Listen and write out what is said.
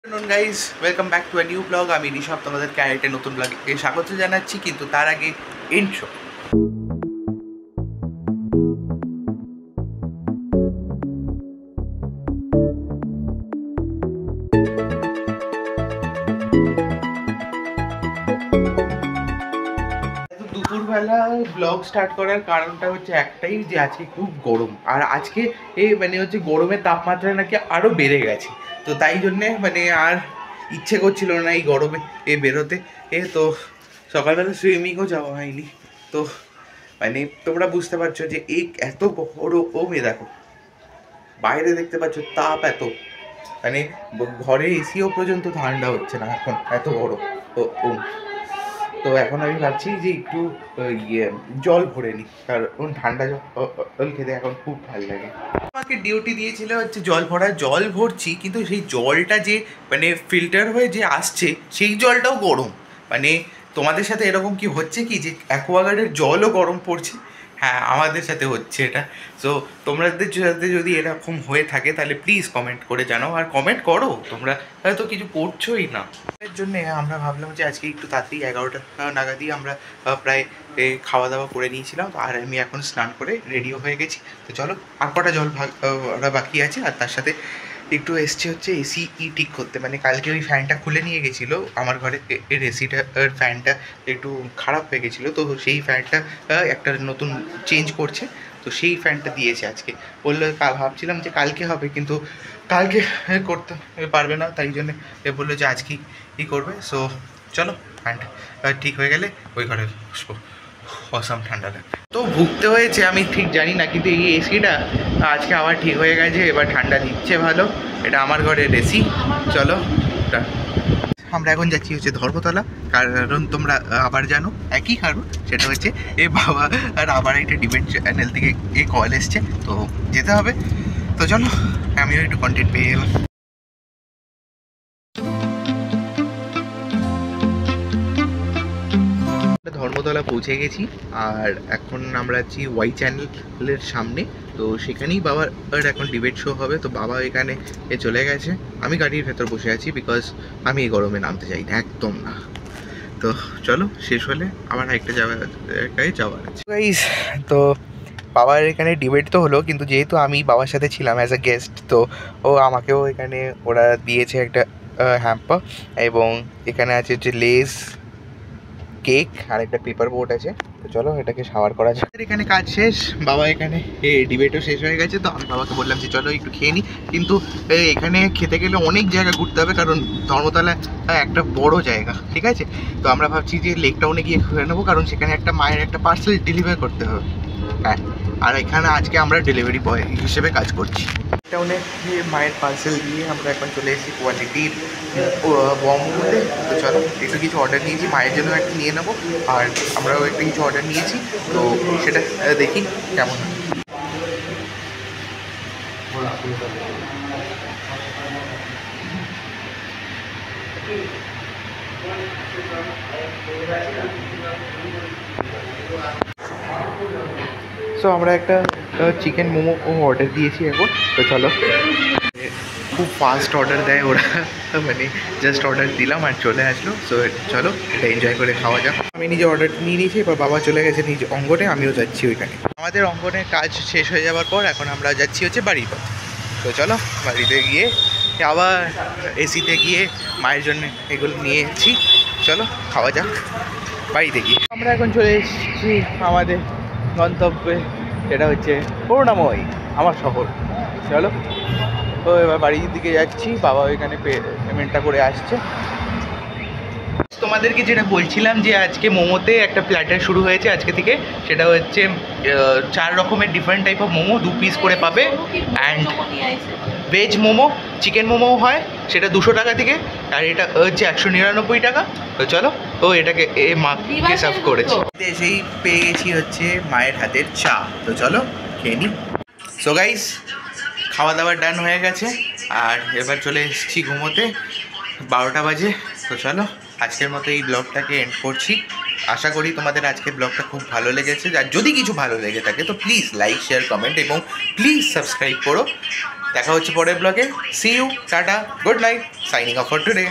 Afternoon guys, welcome back to a new vlog. আমি ঋষভ তোমাদেরকে আরেকটা নতুন ব্লগে স্বাগত জানাচ্ছি, কিন্তু তার আগে ইন্ট্রো। দুপুরবেলা ব্লগ স্টার্ট করার কারণটা হচ্ছে একটাই, যে আজকে খুব গরম, আর আজকে হচ্ছে গরমের তাপমাত্রা নাকি আরও বেড়ে গেছে। তো তাই জন্যে আর ইচ্ছে করছিল না এই গরমে বেরোতে। তো সকালবেলা সুইমিংও যাওয়া হয়নি। তো তোমরা বুঝতে পারছো যে এই এত বড় দেখো, বাইরে দেখতে পাচ্ছ তাপ এত, ঘরে এসিও পর্যন্ত ঠান্ডা হচ্ছে না এখন, এত বড় ও। তো এখন আমি ভাবছি যে একটু জল ভরে নিই, কারণ ঠান্ডা জল খেতে এখন খুব ভালো লাগে। আমাকে ডিউটি দিয়েছিল হচ্ছে জল ভরা, জল ভরছি, কিন্তু সেই জলটা যে ফিল্টার হয়ে যে আসছে সেই জলটাও গরম। তোমাদের সাথে এরকম কি হচ্ছে কি, যে অ্যাকোয়াগার্ডের জলও গরম পড়ছে? হ্যাঁ, আমাদের সাথে হচ্ছে এটা। সো তোমাদের সাথে যদি এরকম হয়ে থাকে তাহলে প্লিজ কমেন্ট করে জানাও, আর কমেন্ট করো, তোমরা হয়তো কিছু করছোই না। এর জন্যে আমরা ভাবলাম যে আজকে একটু তাড়াতাড়ি 11টা নাগাদই আমরা প্রায় খাওয়া দাওয়া করে নিয়েছিলাম, আর আমি এখন স্নান করে রেডিও হয়ে গেছি। তো চলো, আর কটা জল বাকি আছে, আর তার সাথে একটু এসছে হচ্ছে এসি ঠিক করতে। কালকে ওই ফ্যানটা খুলে নিয়ে গেছিলো আমার ঘরে, এর এসিটা ফ্যানটা একটু খারাপ হয়ে গেছিলো, তো সেই ফ্যানটা একটা নতুন চেঞ্জ করছে, তো সেই ফ্যানটা দিয়েছে আজকে। বললো ভাবছিলাম যে কালকে হবে, কিন্তু কালকে করতে পারবে না, তাই জন্যে বললো যে আজকেই করবে। সো চলো, ফ্যানটা ঠিক হয়ে গেলে ওই ঘরে বসবো। অসাম ঠান্ডা লাগে, তো ভুগতে হয়েছে আমি ঠিক জানি না, কিন্তু এই এসিটা আজকে আবার ঠিক হয়ে গেছে, এবার ঠান্ডা দিচ্ছে ভালো। এটা আমার ঘরের এসি। চলো, আমরা এখন যাচ্ছি হচ্ছে ধর্মতলা, কারণ তোমরা আবার জানো একই কারণ, সেটা হচ্ছে বাবা আর আবার একটা ডিবেট চ্যানেল থেকে কল এসছে, তো যেতে হবে। তো চলো, আমিও একটু কন্টেন্ট পেয়ে গেলাম। ধর্মতলা পৌঁছে গেছি, আর এখন আমরা আছি ওয়াই চ্যানেলের সামনে। তো সেখানেই বাবার এখন ডিবেট শো হবে, তো বাবা এখানে চলে গেছে। আমি গাড়ির ভেতর বসে আছি, বিকজ আমি এই গরমে নামতে চাই না, একদম না। তো চলো, শেষ হলে আমার আরেকটা যাওয়ার আছে গাইস। তো বাবার এখানে ডিবেট তো হলো, কিন্তু যেহেতু আমি বাবার সাথে ছিলাম অ্যাজ আ গেস্ট, তো আমাকেও এখানে ওরা দিয়েছে একটা হ্যাম্পার, এবং এখানে আছে হচ্ছে লেস, কেক, আর একটা পেপার বোট আছে। তো চলো, এটাকে শাওয়ার করা যায়। এখানে কাজ শেষ, বাবা এখানে ডিবেটও শেষ হয়ে গেছে, তো আমি বাবাকে বললাম যে চলো একটু খেয়ে নিই, কিন্তু এখানে খেতে গেলে অনেক জায়গা ঘুরতে হবে, কারণ ধর্মতলা একটা বড় জায়গা, ঠিক আছে। তো আমরা ভাবছি যে লেক টাউনে গিয়ে খেয়ে নেবো, কারণ সেখানে একটা মায়ের একটা পার্সেল ডেলিভার করতে হবে। হ্যাঁ, আর এখানে আজকে আমরা ডেলিভারি বয় হিসেবে কাজ করছি। টাউনে মায়ের পার্সেল দিয়ে আমরা এখন চলে এসেছি কোয়ালিটির বমতে। তো চলো, একটু কিছু অর্ডার নিয়েছি, মায়ের জন্য একটা নিয়ে নেবো, আর আমরাও একটা কিছু অর্ডার নিয়েছি, তো সেটা দেখি কেমন হয়। সো আমরা একটা চিকেন মোমো অর্ডার দিয়েছি এখন। তো চলো, খুব ফাস্ট অর্ডার দেয় ওরা, জাস্ট অর্ডার দিলাম আর চলে আসলো। সো চলো, এটা এনজয় করে খাওয়া যাক। আমি নিজে অর্ডারটা নিয়ে নিয়েছি, এবার বাবা চলে গেছে নিজ অঙ্গনে, আমিও যাচ্ছি ওইখানে। আমাদের অঙ্গনের কাজ শেষ হয়ে যাওয়ার পর এখন আমরা যাচ্ছি হচ্ছে বাড়ির পথে। তো চলো, বাড়িতে গিয়ে আবার এসিতে গিয়ে মায়ের জন্য এগুলো নিয়ে এসেছি, চলো খাওয়া যাক বাড়িতে গিয়ে। আমরা এখন চলে এসেছি আমাদের গন্তব্যে, যেটা হচ্ছে করুণাময় আমার শহর। চলো, তো এবার বাড়ির দিকে যাচ্ছি, বাবা ওইখানে পেমেন্টটা করে আসছে। তোমাদেরকে যেটা বলছিলাম, যে আজকে মোমোতে একটা প্ল্যাটার শুরু হয়েছে আজকে থেকে, সেটা হচ্ছে 4 রকমের different type of momo 2 piece করে পাবে, অ্যান্ড ভেজ মোমো, চিকেন মোমোও হয়, সেটা 200 টাকা থেকে, আর এটা হচ্ছে 199 টাকা। তো চলো, তো এটাকে মাকে সার্ভ করেছি, এসেই পেয়ে গেছি হচ্ছে মায়ের হাতের চা। তো চলো খেয়ে নিই। সো গাইস, খাওয়া দাওয়া ডান হয়ে গেছে, আর এবার চলে এসেছি ঘুমোতে, 12টা বাজে। তো চলো, আজকের মতো এই ব্লগটাকে এন্ড করছি। আশা করি তোমাদের আজকের ব্লগটা খুব ভালো লেগেছে, আর যদি কিছু ভালো লেগে থাকে তো প্লিজ লাইক শেয়ার কমেন্ট এবং প্লিজ সাবস্ক্রাইব করো। দেখা হচ্ছে পরের ব্লগে। See you, tata, good night, signing off for today.